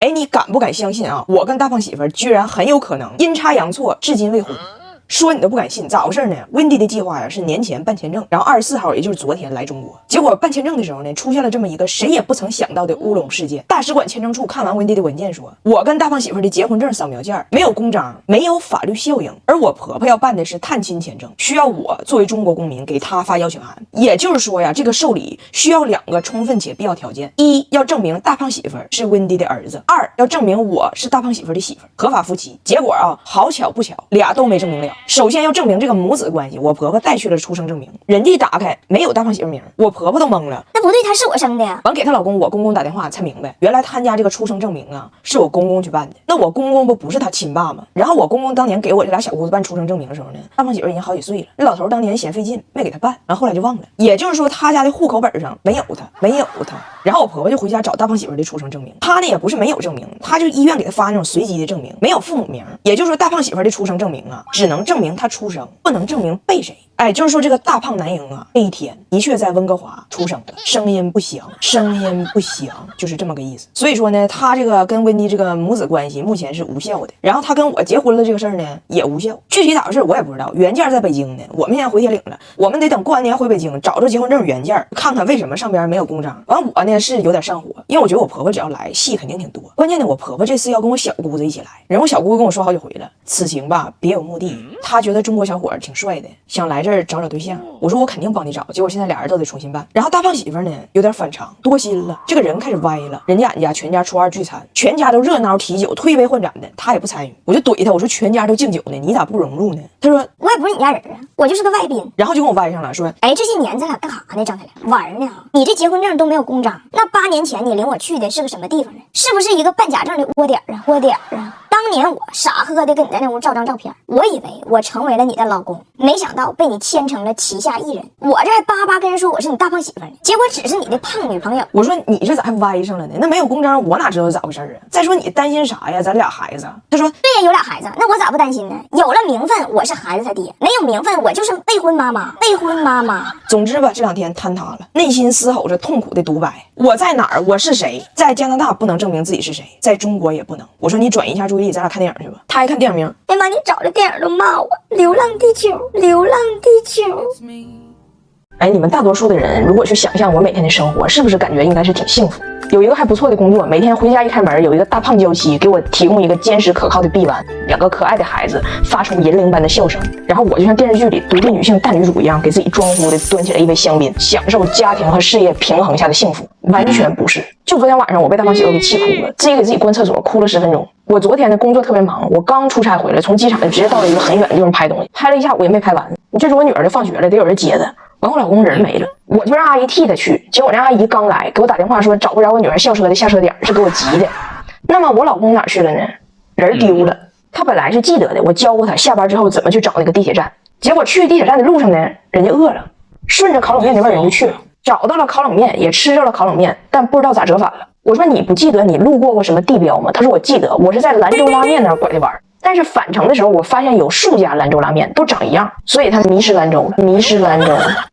哎，你敢不敢相信啊？我跟大胖媳妇居然很有可能阴差阳错，至今未婚。说你都不敢信，咋回事呢？Wendy 的计划呀是年前办签证，然后24号，也就是昨天来中国。结果办签证的时候呢，出现了这么一个谁也不曾想到的乌龙事件。大使馆签证处看完 Wendy 的文件说，我跟大胖媳妇的结婚证扫描件没有公章，没有法律效应，而我婆婆要办的是探亲签证，需要我作为中国公民给她发邀请函。也就是说呀，这个受理需要2个充分且必要条件：一要证明大胖媳妇是 Wendy 的儿子；二要证明我是大胖媳妇的媳妇，合法夫妻。结果啊，好巧不巧，俩都没证明了。首先要证明这个母子关系，我婆婆带去了出生证明，人家一打开没有大胖媳妇名，我婆婆都懵了。那不对，她是我生的呀。完给她老公，我公公打电话才明白，原来他家这个出生证明啊是我公公去办的。那我公公不是他亲爸吗？然后我公公当年给我这俩小姑子办出生证明的时候呢，大胖媳妇已经好几岁了，那老头当年嫌费劲没给他办，完后来就忘了。也就是说他家的户口本上没有他。然后我婆婆就回家找大胖媳妇的出生证明，他呢也不是没有证明，他就医院给他发那种随机的证明，没有父母名。也就是说大胖媳妇的出生证明啊，只能证明他出生，不能证明被谁。哎，就是说这个大胖男婴啊，这一天的确在温哥华出生的，声音不详，就是这么个意思。所以说呢，他这个跟温妮这个母子关系目前是无效的，然后他跟我结婚了这个事儿呢也无效。具体咋回事我也不知道，原件在北京呢，我们现在回铁岭了，我们得等过完年回北京找着结婚证原件，看看为什么上边没有公章。完我呢是有点上火，因为我觉得我婆婆只要来戏肯定挺多，关键呢我婆婆这次要跟我小姑子一起来，然后我小姑子跟我说好几回了，此行吧别有目的，她觉得中国小伙挺帅的，想来这儿找对象。我说我肯定帮你找，结果现在俩人都得重新办。然后大胖媳妇呢有点反常，多心了，这个人开始歪了。人家全家初二聚餐，全家都热闹提酒，推杯换盏的，他也不参与。我就怼他，我说全家都敬酒呢，你咋不融入呢？他说我也不是你家人啊，我就是个外宾。然后就跟我歪上了，说哎，这些年咱俩干啥呢？张开亮玩呢？你这结婚证都没有公章，那8年前你领我去的是个什么地方呢？是不是一个办假证的窝点啊？当年我傻呵呵的跟你在那屋照张照片，我以为我成为了你的老公，没想到被你牵成了旗下艺人。我这还巴巴跟人说我是你大胖媳妇呢，结果只是你的胖女朋友。我说你这咋还歪上了呢？那没有公章我哪知道咋回事啊？再说你担心啥呀？咱俩孩子。他说对呀，有俩孩子，那我咋不担心呢？有了名分我是孩子他爹，没有名分我就是未婚妈妈。总之吧，这2天坍塌了，内心嘶吼着痛苦的独白：我在哪儿？我是谁？在加拿大不能证明自己是谁，在中国也不能。我说你转移一下注意力，咱俩看电影去吧。他还看电影名，哎妈，你找的电影都骂我《流浪地球》。哎，你们大多数的人如果去想象我每天的生活，是不是感觉应该是挺幸福？有一个还不错的工作，每天回家一开门，有一个大胖娇妻给我提供一个坚实可靠的臂弯，2个可爱的孩子发出银铃般的笑声，然后我就像电视剧里独立女性大女主一样，给自己装呼的端起来一杯香槟，享受家庭和事业平衡下的幸福。完全不是。就昨天晚上我被大胖媳妇给气哭了，自己给自己关厕所，哭了10分钟。我昨天的工作特别忙，我刚出差回来，从机场直接到了一个很远的地方拍东西，拍了一下午也没拍完。这是我女儿就放学了，得有人接她。完我老公人没了，我就让阿姨替他去，结果让阿姨刚来给我打电话说找不着我女儿校车的下车点，是给我急的。那么我老公哪去了呢？人丢了。他本来是记得的，我教过他下班之后怎么去找那个地铁站，结果去地铁站的路上呢，人家饿了，顺着烤冷面那边人就去了，找到了烤冷面，也吃着了烤冷面，但不知道咋折返了。我说你不记得你路过什么地标吗？他说我记得，我是在兰州拉面那儿拐的弯。但是返程的时候，我发现有数家兰州拉面都长一样，所以他迷失兰州了。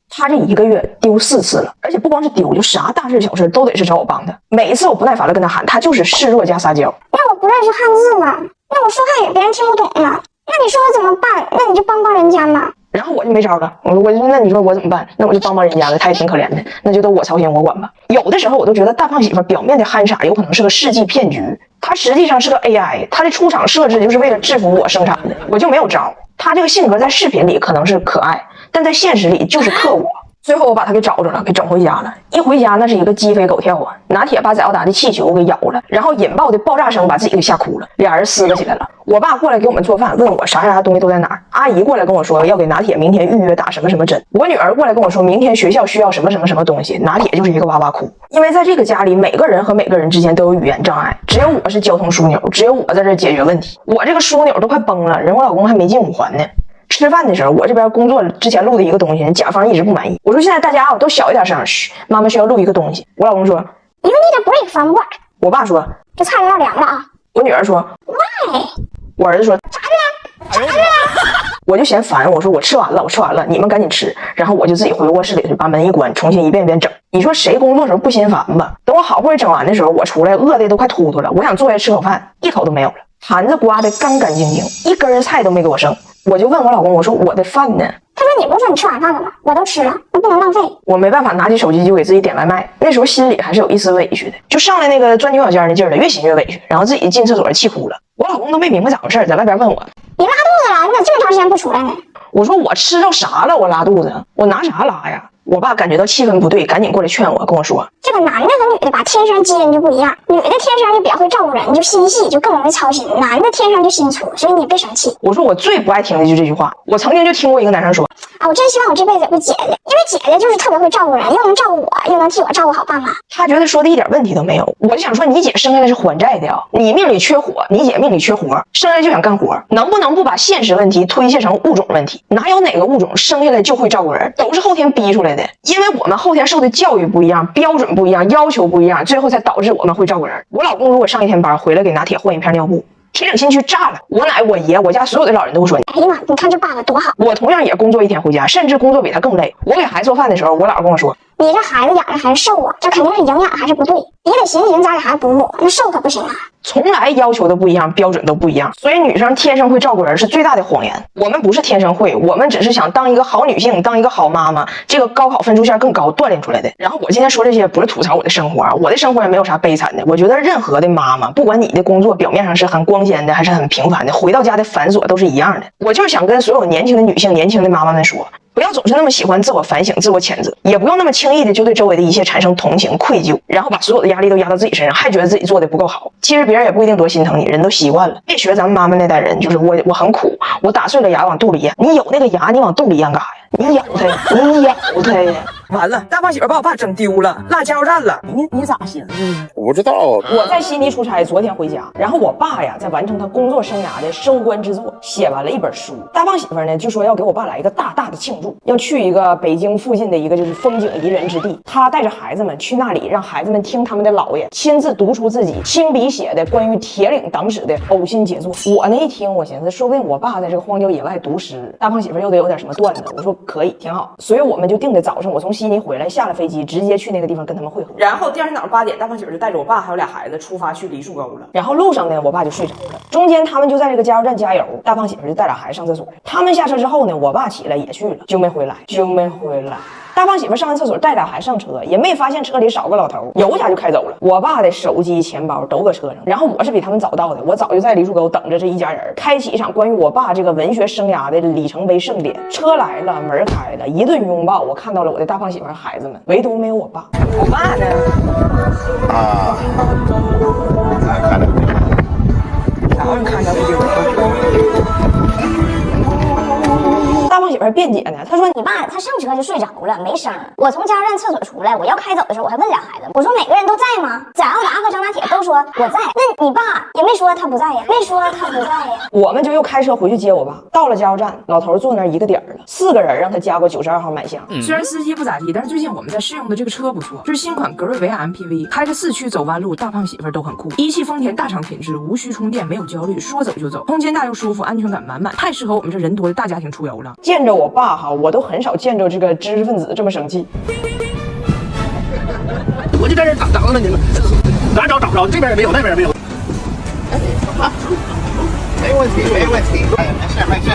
他这1个月丢4次了，而且不光是丢，就啥大事小事都得是找我帮他。每一次我不耐烦了跟他喊，他就是示弱加撒娇。那我不认识汉字嘛，那我说汉语别人听不懂嘛，那你说我怎么办？那你就帮人家嘛。然后我就没招了，我就那你说我怎么办？那我就帮人家了，他也挺可怜的，那就都我操心我管吧。有的时候我都觉得大胖媳妇表面的憨傻有可能是个世纪骗局，他实际上是个 AI， 他的出厂设置就是为了制服我生产的，我就没有招。他这个性格在视频里可能是可爱，但在现实里就是克我。最后我把他给找着了，给整回家了。一回家那是一个鸡飞狗跳啊，拿铁把载奥达的气球给咬了，然后引爆的爆炸声把自己给吓哭了，俩人撕巴起来了。我爸过来给我们做饭，问我啥东西都在哪儿。阿姨过来跟我说要给拿铁明天预约打什么什么针。我女儿过来跟我说明天学校需要什么东西，拿铁就是一个哇哇哭。因为在这个家里，每个人和每个人之间都有语言障碍，只有我是交通枢纽，只有我在这解决问题。我这个枢纽都快崩了，人我老公还没进5环呢。吃饭的时候，我这边工作之前录的一个东西，甲方一直不满意。我说现在大家都小一点声，嘘，妈妈需要录一个东西。我老公说 You need a break from work。我爸说这菜要凉了啊。我女儿说 Why？ 我儿子说啥呢？我就嫌烦，我说我吃完了，你们赶紧吃。然后我就自己回卧室里去把门一关，重新一遍遍整。你说谁工作的时候不心烦吧？等我好不容易整完的时候，我出来饿的都快突突了，我想坐下吃口饭，一口都没有了，盘子刮得干干净净，一根菜都没给我剩。我就问我老公，我说我的饭呢？他说你不是说你吃完饭了吗？我都吃了，那不能浪费。我没办法，拿起手机就给自己点外卖。那时候心里还是有一丝委屈的，就上来那个钻牛角尖的劲儿了，越心越委屈，然后自己进厕所气哭了。我老公都没明白咋回事，在外边问我，你拉肚子了？你咋这么长时间不出来呢？我说我吃着啥了？我拉肚子，我拿啥拉呀？我爸感觉到气氛不对，赶紧过来劝我，跟我说，这个男的和女的吧，天生基因就不一样。女的天生就比较会照顾人，就心细，就更容易操心；男的天生就心粗，所以你也别生气。我说我最不爱听的就是这句话。我曾经就听过一个男生说，啊，我真希望我这辈子有个姐姐，因为姐姐就是特别会照顾人，又能照顾我，又能替我照顾好爸妈。他觉得说的一点问题都没有。我就想说，你姐生下来是还债的呀，你命里缺火，你姐命里缺活，生下来就想干活，能不能不把现实问题推卸成物种问题？哪有哪个物种生下来就会照顾人，都是后天逼出来的。因为我们后天受的教育不一样，标准不一样，要求不一样，最后才导致我们会照顾人。我老公如果上一天班回来给拿铁换一片尿布，铁岭新区炸了，我奶我爷我家所有的老人都会说，哎呀妈，你看这爸爸多好。我同样也工作一天回家，甚至工作比他更累。我给孩子做饭的时候，我姥跟我说，你这孩子养的还是瘦啊，这肯定是营养还是不对，你得寻思咋给孩子补补，那瘦可不行啊。从来要求都不一样，标准都不一样，所以女生天生会照顾人是最大的谎言。我们不是天生会，我们只是想当一个好女性，当一个好妈妈，这个高考分数线更高锻炼出来的。然后我今天说这些不是吐槽我的生活，我的生活也没有啥悲惨的。我觉得任何的妈妈，不管你的工作表面上是很光鲜的还是很平凡的，回到家的繁琐都是一样的。我就是想跟所有年轻的女性、年轻的妈妈们说，不要总是那么喜欢自我反省、自我谴责，也不用那么轻易的就对周围的一切产生同情、愧疚，然后把所有的压力都压到自己身上，还觉得自己做的不够好。其实别人也不一定多心疼你，人都习惯了。别学咱们妈妈那代人，就是我很苦，我打碎了牙往肚里咽。你有那个牙，你往肚里咽干啥呀？你咬它呀，你咬它呀。完了，大胖媳妇把我爸整丢了，落加油站了。你咋寻思的？我不知道。我在悉尼出差，昨天回家，然后我爸呀在完成他工作生涯的收官之作，写完了一本书。大胖媳妇呢就说要给我爸来一个大大的庆祝，要去一个北京附近的一个就是风景宜人之地，他带着孩子们去那里，让孩子们听他们的姥爷亲自读出自己亲笔写的关于铁岭党史的呕心杰作。我呢一听，我寻思说不定我爸在这个荒郊野外读诗，大胖媳妇又得有点什么段子。我说可以，挺好。所以我们就定的早上，我从悉尼回来，下了飞机直接去那个地方跟他们会合。然后第二天早上8点，大胖媳妇就带着我爸还有俩孩子出发去梨树沟了。然后路上呢，我爸就睡着了。中间他们就在这个加油站加油，大胖媳妇就带俩孩子上厕所。他们下车之后呢，我爸起来也去了，就没回来。大胖媳妇上完厕所带俩孩子上车，也没发现车里少个老头，油家就开走了。我爸的手机、钱包都搁车上。然后我是比他们早到的，我早就在梨树沟等着这一家人，开启一场关于我爸这个文学生涯的里程碑盛典。车来了，门开了，一顿拥抱，我看到了我的大胖媳妇和孩子们，唯独没有我爸。我爸呢？看着啥玩意看着大胖媳妇还辩解呢，她说你爸他上车就睡着了，没声。我从加油站厕所出来，我要开走的时候，我还问俩孩子，我说每个人都在吗？贾奥达和张大铁都说我在，那你爸也没说他不在呀，我们就又开车回去接我爸。到了加油站，老头坐那儿一个点了，4个人让他加过92号满箱。虽然司机不咋地，但是最近我们在试用的这个车不错，就是新款格瑞维亚 MPV， 开着4驱走弯路，大胖媳妇都很酷。一汽丰田大厂品质，无需充电，没有焦虑，说走就走，空间大又舒服，安全感满满，太适合我们这人多的大家庭出游了。见着我爸哈，我都很少见着这个知识分子这么生气。我就在这等着你们，哪找不着，这边也没有，那边也没有。没问题，没问题，没事没事。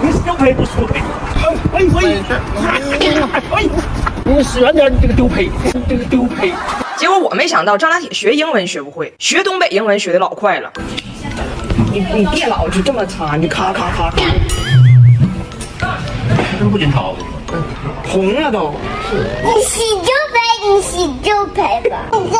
你收赔不收赔？你使远点，你这个丢赔，结果我没想到张大铁学英文学不会，学东北英文学的老快了。你别老就这么擦，你咔咔咔咔，真不经吵。红了都。你洗就赔吧。你这